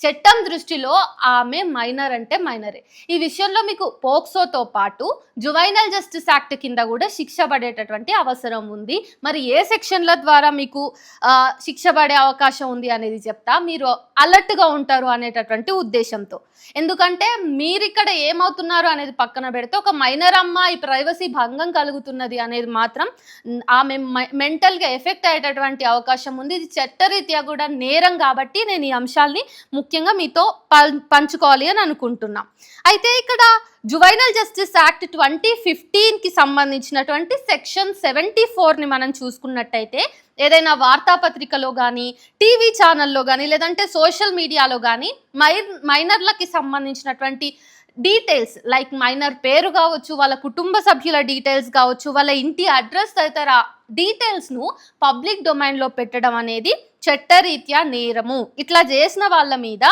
చట్టం దృష్టిలో ఆమె మైనర్ అంటే మైనరే. ఈ విషయంలో మీకు పోక్సోతో పాటు జువైనల్ జస్టిస్ యాక్ట్ కింద కూడా శిక్ష పడేటటువంటి అవసరం ఉంది. మరి ఏ సెక్షన్ల ద్వారా మీకు శిక్ష పడే అవకాశం ఉంది అనేది చెప్తా, మీరు అలర్ట్గా ఉంటారు అనేటటువంటి ఉద్దేశంతో. ఎందుకంటే మీరిక్కడ ఏమవుతున్నారు అనేది పక్కన పెడితే, ఒక మైనర్ అమ్మాయి ప్రైవసీ భంగం కలుగుతున్నది అనేది మాత్రం ఆమె మెంటల్గా ఎఫెక్ట్ అయ్యేటటువంటి అవకాశం ఉంది. ఇది చట్టరీత్యా కూడా నేరం కాబట్టి నేను ఈ అంశాల్ని ముఖ్యంగా మీతో పంచుకోవాలి అని అనుకుంటున్నా. అయితే ఇక్కడ జువైనల్ జస్టిస్ యాక్ట్ 2015కి సంబంధించినటువంటి సెక్షన్ 74ని మనం చూసుకున్నట్టయితే, ఏదైనా వార్తాపత్రికలో కానీ, టీవీ ఛానల్లో కానీ, లేదంటే సోషల్ మీడియాలో కానీ మైనర్లకి సంబంధించినటువంటి డీటెయిల్స్ లైక్ మైనర్ పేరు కావచ్చు, వాళ్ళ కుటుంబ సభ్యుల డీటెయిల్స్ కావచ్చు, వాళ్ళ ఇంటి అడ్రస్ తదితర డీటెయిల్స్ను పబ్లిక్ డొమైన్లో పెట్టడం అనేది చట్టరీత్యా నేరము. ఇట్లా చేసిన వాళ్ళ మీద